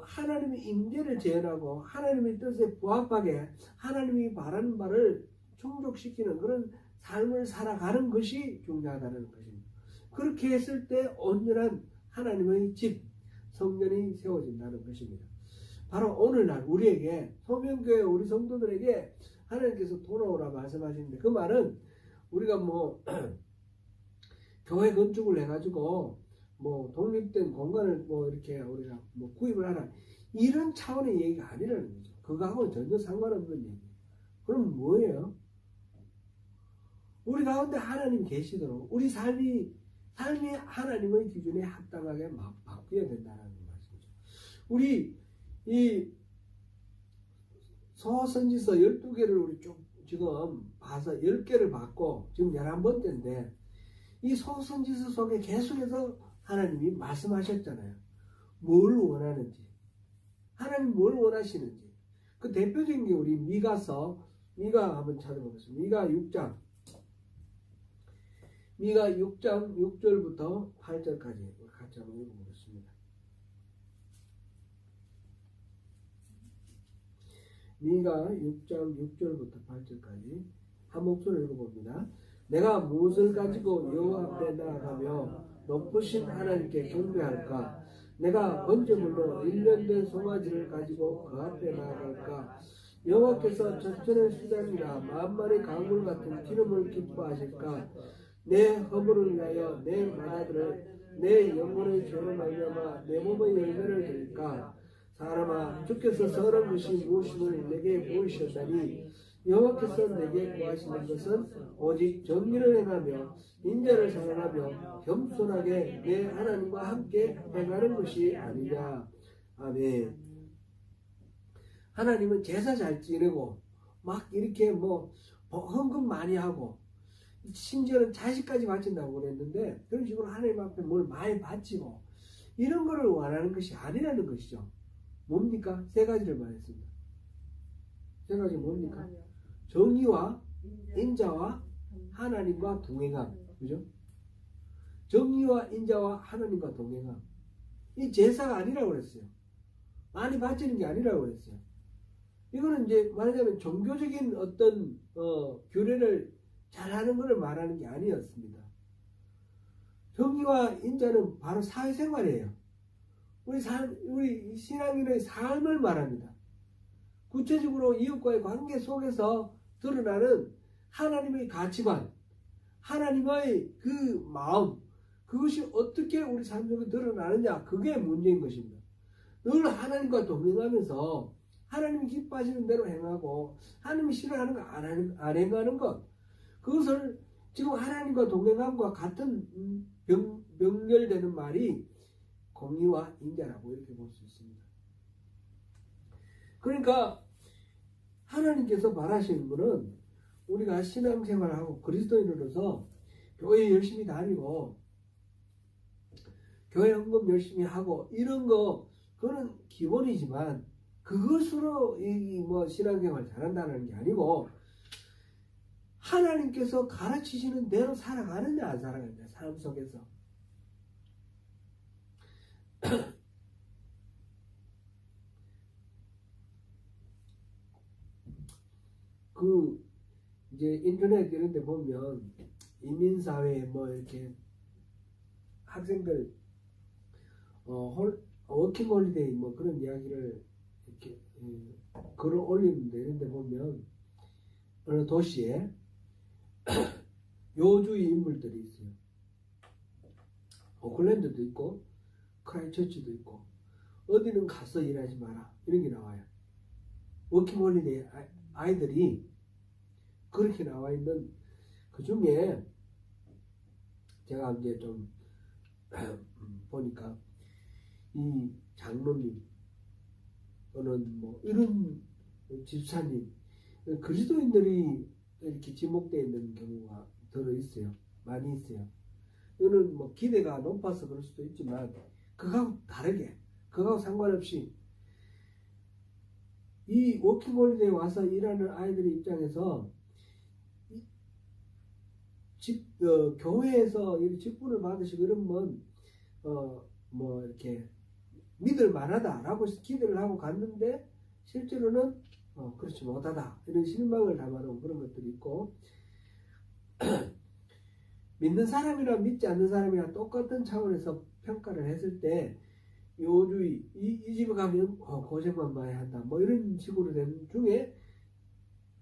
하나님의 임재를 재현하고 하나님의 뜻에 부합하게 하나님이 바라는 바를 충족시키는 그런 삶을 살아가는 것이 중요하다는 것입니다. 그렇게 했을 때 온전한 하나님의 집, 성전이 세워진다는 것입니다. 바로 오늘날 우리에게, 소명교회 우리 성도들에게 하나님께서 돌아오라 말씀하시는데, 그 말은 우리가 뭐 교회 건축을 해가지고 뭐 독립된 공간을 뭐 이렇게 우리가 뭐 구입을 하라, 이런 차원의 얘기가 아니라는 거죠. 그거하고는 전혀 상관없는 얘기예요. 그럼 뭐예요? 우리 가운데 하나님 계시도록 우리 삶이 하나님의 기준에 합당하게 바뀌어야 된다는 말씀이죠. 우리 이 소선지서 12개를 우리 쭉 지금 봐서 10개를 봤고 지금 11번째인데, 이 소선지서 속에 계속해서 하나님이 말씀하셨잖아요. 뭘 원하는지, 하나님 뭘 원하시는지. 그 대표적인 게 우리 미가 한번 찾아보겠습니다. 미가 6장 6절부터 8절까지 같이 한번 읽어보겠습니다. 미가 6장 6절부터 8절까지 한 목소리로 읽어봅니다. 내가 무엇을 가지고 여호와 앞에 나아가며 높으신 하나님께 경배할까? 내가 번제물로 1년 된 송아지를 가지고 그 앞에 나아갈까? 여호와께서 전천의 수장이나 만만의 강물 같은 기름을 기뻐하실까? 내 허물을 위하여 내 만화들을 내 영혼의 죄로 말미암아 내 몸의 열매를 드릴까? 사람아, 주께서 선한 것이 무엇임을 내게 보이셨다니 여호와께서 내게 구하시는 것은 오직 정의를 행하며 인자를 사랑하며 겸손하게 내 하나님과 함께 행하는 것이 아니냐. 아멘. 하나님은 제사 잘 지내고 막 이렇게 뭐 헌금 많이 하고 심지어는 자식까지 바친다고 그랬는데, 그런 식으로 하나님 앞에 뭘 많이 바치고 이런 거를 원하는 것이 아니라는 것이죠. 뭡니까? 세 가지를 말했습니다. 세 가지 뭡니까? 정의와 인자와 하나님과 동행함. 그죠? 정의와 인자와 하나님과 동행함. 이 제사가 아니라고 그랬어요. 많이 바치는 게 아니라고 그랬어요. 이거는 이제 말하자면 종교적인 어떤 규례를 잘하는 것을 말하는 게 아니었습니다. 정의와 인자는 바로 사회생활이에요. 우리 신앙인의 삶을 말합니다. 구체적으로 이웃과의 관계 속에서 드러나는 하나님의 가치관, 하나님의 그 마음, 그것이 어떻게 우리 삶 속에 드러나느냐, 그게 문제인 것입니다. 늘 하나님과 동행하면서 하나님이 기뻐하시는 대로 행하고 하나님이 싫어하는 거 안 행하는 것, 그것을 지금 하나님과 동행함과 같은 병렬되는 말이 공의와 인자라고 이렇게 볼 수 있습니다. 그러니까 하나님께서 말하시는 분은 우리가 신앙생활하고 그리스도인으로서 교회 열심히 다니고 교회 헌금 열심히 하고 이런 거, 그거는 기본이지만 그것으로 뭐 신앙생활 잘한다는 게 아니고, 하나님께서 가르치시는 대로 살아가느냐 안 살아가느냐, 삶 속에서. 이제 인터넷 이런 데 보면 이민사회 뭐 이렇게 학생들 워킹홀리데이 뭐 그런 이야기를 이렇게 글을 올리는데, 이런 데 보면 어느 도시에 요주의 인물들이 있어요. 오클랜드도 있고 크라이처치도 있고, 어디는 가서 일하지 마라 이런 게 나와요. 워킹홀리데이 아이들이 그렇게 나와 있는 그 중에 제가 이제 좀 보니까 이 장로님 또는 뭐 이런 집사님, 그리스도인들이 이렇게 지목되어 있는 경우가 들어 있어요. 많이 있어요. 이거는 뭐 기대가 높아서 그럴 수도 있지만 그거하고 다르게, 그거하고 상관없이 이 워킹홀리데이에 와서 일하는 아이들 입장에서 교회에서 직분을 받으시고 이러면 뭐 이렇게 믿을 만하다라고 기대를 하고 갔는데, 실제로는 그렇지 못하다 이런 실망을 담아놓은 그런 것들이 있고 믿는 사람이랑 믿지 않는 사람이랑 똑같은 차원에서 평가를 했을 때 요주의 이 집에 가면 고생만 많이 한다 뭐 이런 식으로 된 중에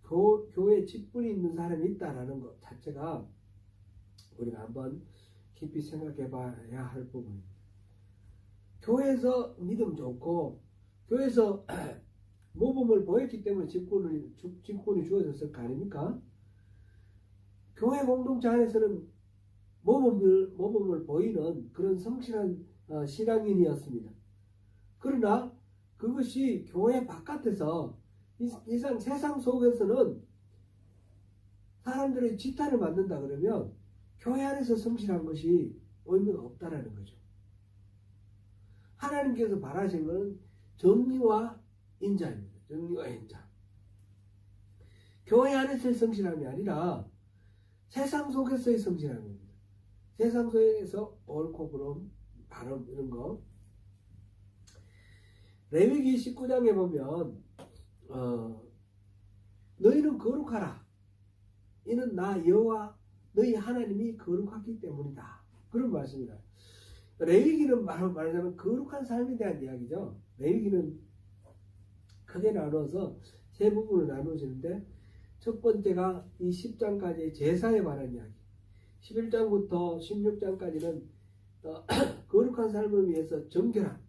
교회 직분이 있는 사람이 있다라는 것 자체가 우리가 한번 깊이 생각해 봐야 할 부분입니다. 교회에서 믿음 좋고 교회에서 모범을 보였기 때문에 직분이 주어졌을 거 아닙니까? 교회 공동체 안에서는 모범을 보이는 그런 성실한 신앙인이었습니다. 그러나 그것이 교회 바깥에서 세상 속에서는 사람들의 지탄을 받는다 그러면 교회 안에서 성실한 것이 의미가 없다라는 거죠. 하나님께서 바라시는 것은 정의와 인자입니다. 정의와 인자. 교회 안에서의 성실함이 아니라 세상 속에서의 성실함입니다. 세상 속에서 옳고 그름, 바름 이런 거. 레위기 19장에 보면 너희는 거룩하라. 이는 나 여호와 너희 하나님이 거룩하기 때문이다. 그런 말씀이다. 레위기는 말하자면 거룩한 삶에 대한 이야기죠. 레위기는 크게 나누어서 세 부분을 나누어지는데 첫 번째가 이 10장까지의 제사에 관한 이야기 11장부터 16장까지는 거룩한 삶을 위해서 정결한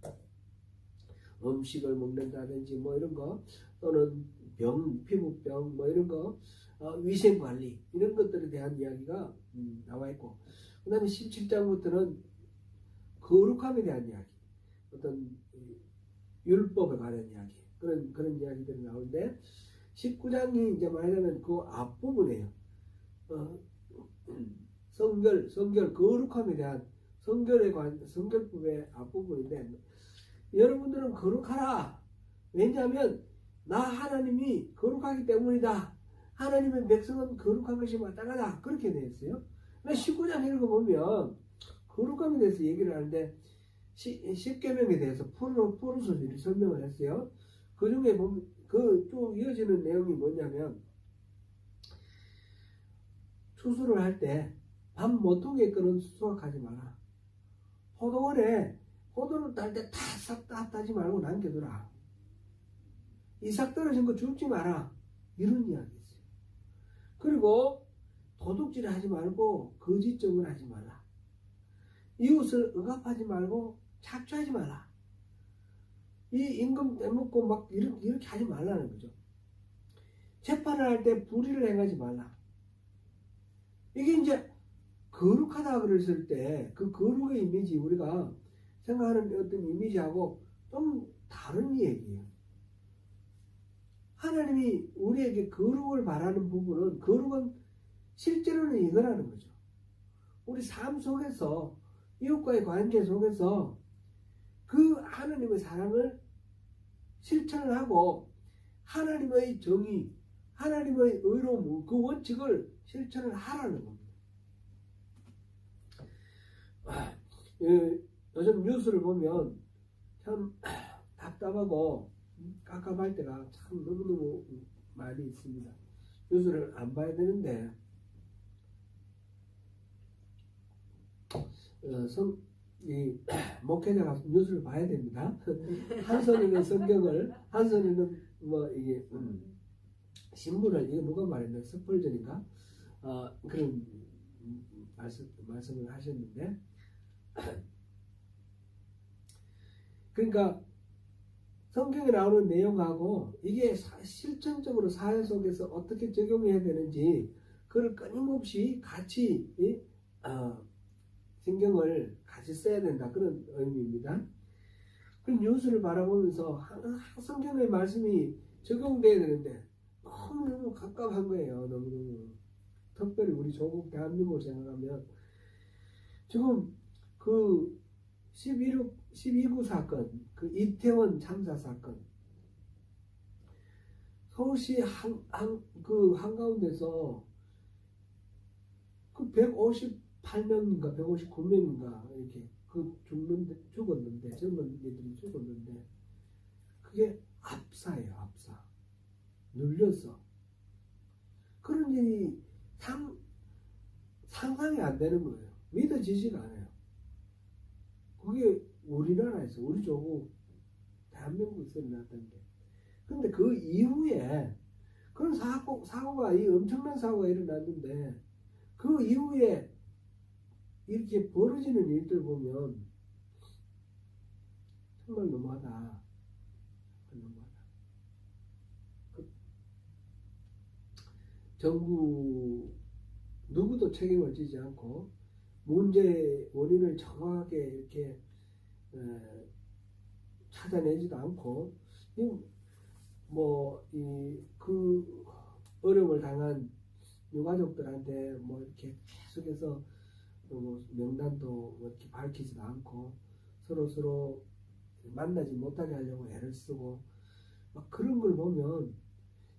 음식을 먹는다든지 뭐 이런 거 또는 피부병 뭐 이런 거 위생관리 이런 것들에 대한 이야기가 나와 있고 그 다음에 17장부터는 거룩함에 대한 이야기 어떤 율법에 관한 이야기 그런 이야기들이 나오는데 19장이 이제 말하자면 그 앞부분이에요. 성결 거룩함에 대한 성결법의 앞부분인데 여러분들은 거룩하라. 왜냐하면 나 하나님이 거룩하기 때문이다. 하나님의 백성은 거룩한 것이 마땅하다. 그렇게 되어 있어요. 19장 읽어보면 거룩함에 대해서 얘기를 하는데 10계명에 대해서 풀어서 설명을 했어요. 그 중에 보면 그 쭉 이어지는 내용이 뭐냐면 추수를 할 때 밥 모퉁이에 끄는 수확하지 마라. 포도원에 포도를 딸 때 다 싹 다 따지 말고 남겨두라. 이삭 떨어진 거 줍지 마라. 이런 이야기 있어요. 그리고 도둑질 하지 말고 거짓증을 하지 마라. 이웃을 억압하지 말고 착취하지 마라. 이 임금 떼먹고 막 이렇게 하지 말라는 거죠. 재판을 할 때 불의를 행하지 말라. 이게 이제 거룩하다 그랬을 때 그 거룩의 이미지 우리가 생각하는 어떤 이미지하고 좀 다른 얘기예요. 하나님이 우리에게 거룩을 바라는 부분은 거룩은 실제로는 이거라는 거죠. 우리 삶 속에서 이웃과의 관계 속에서 그 하나님의 사랑을 실천을 하고 하나님의 정의, 하나님의 의로움, 그 원칙을 실천을 하라는 겁니다. 요즘 뉴스를 보면 참 답답하고 깝깝할 때가 참 너무너무 많이 있습니다. 뉴스를 안 봐야 되는데 목회자가 뉴스를 봐야 됩니다. 한 손에는 성경을, 한 손에는 뭐 이게 신문을 이거 누가 말했나 스펄전인가 그런 말씀을 하셨는데 그러니까 성경에 나오는 내용하고 이게 실천적으로 사회 속에서 어떻게 적용해야 되는지 그걸 끊임없이 같이 신경을 같이 써야 된다 그런 의미입니다. 그 뉴스를 바라보면서 성경의 말씀이 적용돼야 되는데 너무너무 갑갑한 거예요. 너무너무 특별히 우리 조국 대한민국을 생각하면 지금 그 12구 사건, 그 이태원 참사 사건 서울시 그 한가운데서 그 158명인가 159명인가 이렇게 죽었는데 젊은 애들이 죽었는데 그게 압사예요. 압사. 눌렸어. 그런 일이 상상이 안 되는 거예요. 믿어지지가 않아요. 그게 우리나라에서, 우리 조국, 대한민국에서 일어났던 게. 근데 그 이후에 그런 사고가, 이 엄청난 사고가 일어났는데, 그 이후에 이렇게 벌어지는 일들 보면 정말 너무하다. 너무하다. 정부 누구도 책임을 지지 않고 문제의 원인을 정확하게 이렇게 찾아내지도 않고 그 어려움을 당한 유가족들한테 뭐 이렇게 계속해서 뭐 명단도 이렇게 밝히지도 않고 서로 만나지 못하게 하려고 애를 쓰고 막 그런 걸 보면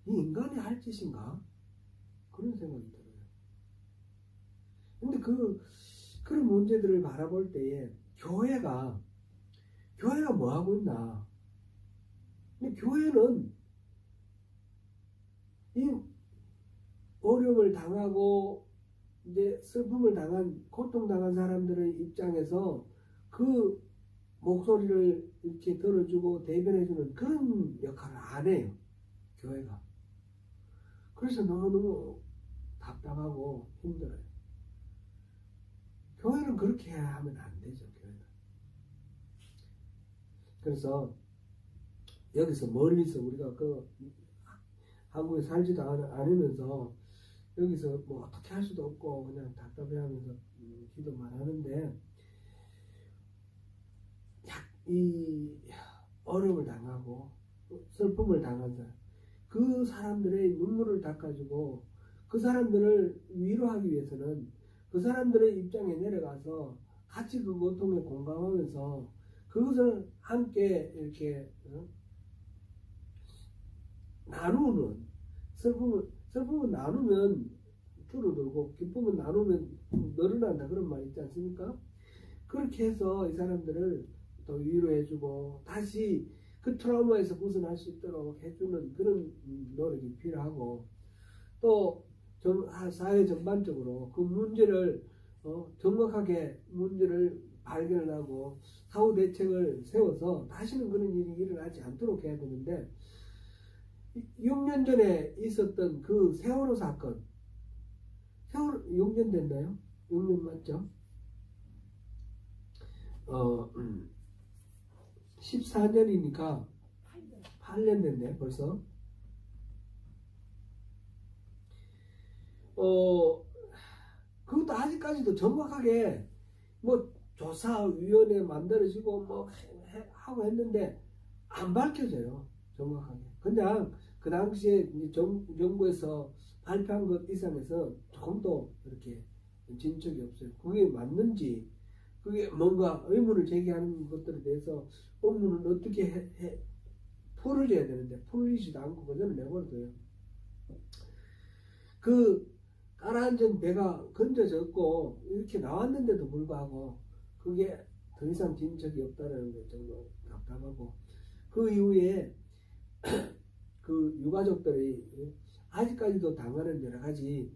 이 인간이 할 짓인가? 그런 생각이 들어요. 근데 그런 문제들을 바라볼 때에 교회가 뭐 하고 있나? 근데 교회는 이 어려움을 당하고 이제 슬픔을 당한, 고통당한 사람들의 입장에서 그 목소리를 이렇게 들어주고 대변해주는 그런 역할을 안 해요. 교회가. 그래서 너무너무 답답하고 힘들어요. 교회는 그렇게 하면 안 되죠. 교회는. 그래서 여기서 멀리서 우리가 한국에 살지도 않으면서 여기서 뭐 어떻게 할 수도 없고 그냥 답답해하면서 기도만 하는데, 이 어려움을 당하고 슬픔을 당한 사람, 그 사람들의 눈물을 닦아주고 그 사람들을 위로하기 위해서는 그 사람들의 입장에 내려가서 같이 그 고통에 공감하면서 그것을 함께 이렇게 나누는, 슬픔은 나누면 줄어들고 기쁨은 나누면 늘어난다, 그런 말 있지 않습니까? 그렇게 해서 이 사람들을 또 위로해주고 다시 그 트라우마에서 벗어날 수 있도록 해주는 그런 노력이 필요하고, 또 사회 전반적으로 그 문제를 정확하게 문제를 발견하고 사후 대책을 세워서 다시는 그런 일이 일어나지 않도록 해야 되는데, 6년 전에 있었던 그 세월호 사건, 6년 됐나요? 6년 맞죠? 14년이니까 8년 됐네 벌써. 그것도 아직까지도 정확하게 뭐 조사위원회 만들어지고 뭐 하고 했는데 안 밝혀져요. 정확하게. 그냥 그 당시에 이제 정부에서 발표한 것 이상에서 조금도 이렇게 진척이 없어요. 그게 맞는지, 그게 뭔가 의문을 제기하는 것들에 대해서 법무는 어떻게 풀어줘야 되는데 풀리지도 않고 그대로 내버려둬요. 그 가라앉은 배가 건져졌고 이렇게 나왔는데도 불구하고 그게 더 이상 진척이 없다는 게 정말 답답하고, 그 이후에 그 유가족들이 아직까지도 당하는 여러 가지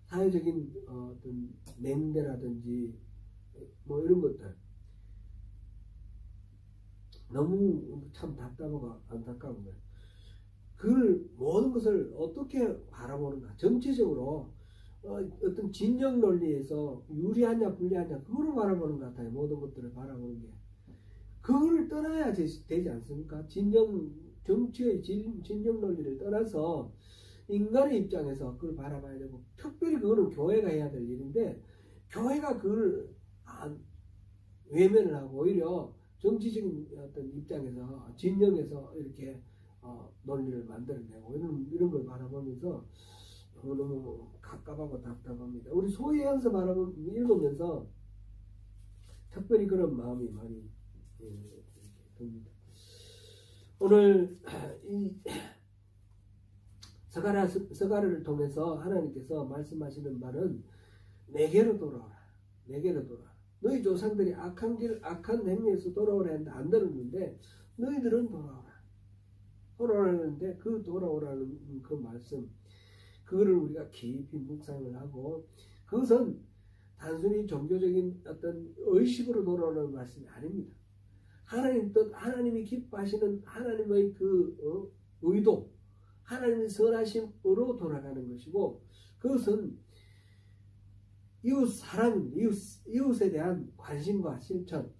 사회적인 어떤 냉대라든지 뭐 이런 것들 너무 참 답답하고 안타까운 거예요. 그 모든 것을 어떻게 바라보는가? 정치적으로 어떤 진영 논리에서 유리하냐 불리하냐 그거를 바라보는 것 같아요. 모든 것들을 바라보는 게. 그거를 떠나야 되지 않습니까? 정치의 진영 논리를 떠나서 인간의 입장에서 그걸 바라봐야 되고, 특별히 그거는 교회가 해야 될 일인데 교회가 그걸 외면을 하고 오히려 정치적인 어떤 입장에서 진영에서 이렇게 논리를 만들어내고 이런 걸 바라보면서 너무 갑갑하고 답답합니다. 우리 소위연서 읽으면서 특별히 그런 마음이 많이 듭니다. 오늘 이 서가라를 통해서 하나님께서 말씀하시는 바는 내게로 돌아오라. 내게로 돌아오라. 너희 조상들이 악한 행위에서 돌아오라 했는데 안 들었는데 너희들은 돌아오라. 돌아오라는데 그 돌아오라는 그 말씀, 그거를 우리가 깊이 묵상을 하고, 그것은 단순히 종교적인 어떤 의식으로 돌아오는 말씀이 아닙니다. 하나님 뜻, 하나님이 기뻐하시는 하나님의 그 의도, 하나님의 선하심으로 돌아가는 것이고, 그것은 이웃 사랑, 이웃에 대한 관심과 실천,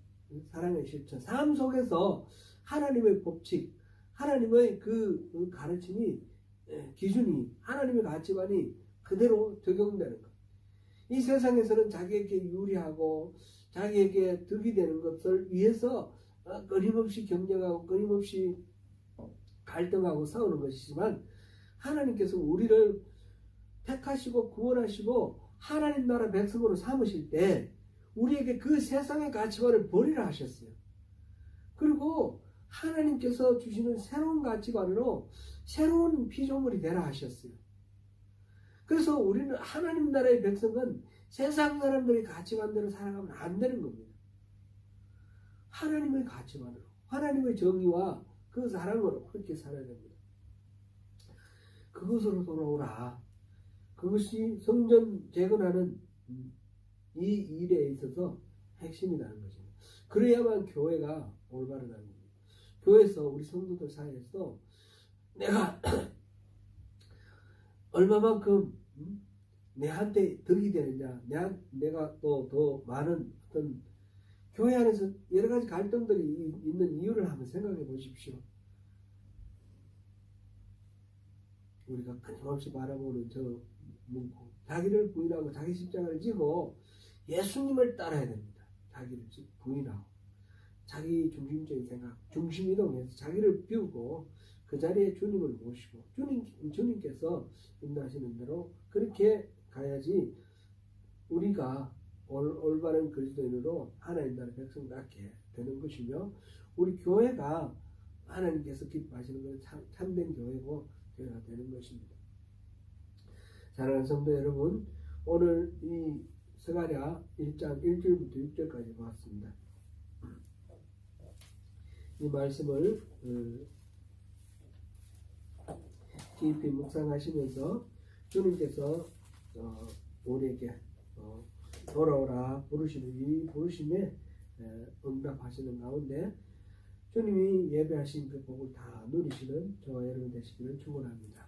사랑의 실천, 삶 속에서 하나님의 법칙, 하나님의 그 가르침이, 기준이, 하나님의 가치관이 그대로 적용되는 것. 이 세상에서는 자기에게 유리하고 자기에게 득이 되는 것을 위해서 끊임없이 경쟁하고 끊임없이 갈등하고 싸우는 것이지만, 하나님께서 우리를 택하시고 구원하시고 하나님 나라 백성으로 삼으실 때 우리에게 그 세상의 가치관을 버리라 하셨어요. 그리고 하나님께서 주시는 새로운 가치관으로 새로운 피조물이 되라 하셨어요. 그래서 우리는 하나님 나라의 백성은 세상 사람들의 가치관대로 살아가면 안 되는 겁니다. 하나님의 가치관으로, 하나님의 정의와 그 사랑으로 그렇게 살아야 됩니다. 그것으로 돌아오라. 그것이 성전 재건하는 이 일에 있어서 핵심이라는 것입니다. 그래야만 교회가 올바르다는 겁니다. 교회에서, 우리 성도들 사이에서 내가 얼마만큼 내한테 득이 되느냐, 내가 또 더 많은 어떤, 교회 안에서 여러 가지 갈등들이 있는 이유를 한번 생각해 보십시오. 우리가 끊임없이 바라보는 저 문구, 자기를 부인하고 자기 십자가를 지고 예수님을 따라야 됩니다. 자기를 부인하고 자기 중심적인 생각, 중심이동해서 자기를 비우고 그 자리에 주님을 모시고 주님께서 인도하시는 대로 그렇게 가야지 우리가 올바른 그리스도인으로 하나님 나라 백성답게 되는 것이며, 우리 교회가 하나님께서 기뻐하시는 것은 참된 교회고 교회가 되는 것입니다. 사랑하는 성도 여러분, 오늘 이 스가랴 1장 1절부터 6절까지 보았습니다. 이 말씀을 깊이 묵상하시면서 주님께서 우리에게 돌아오라 부르시는 이 부르심에 응답하시는 가운데 주님이 예배하신 그 복을 다 누리시는 저와 여러분 되시기를 축원합니다.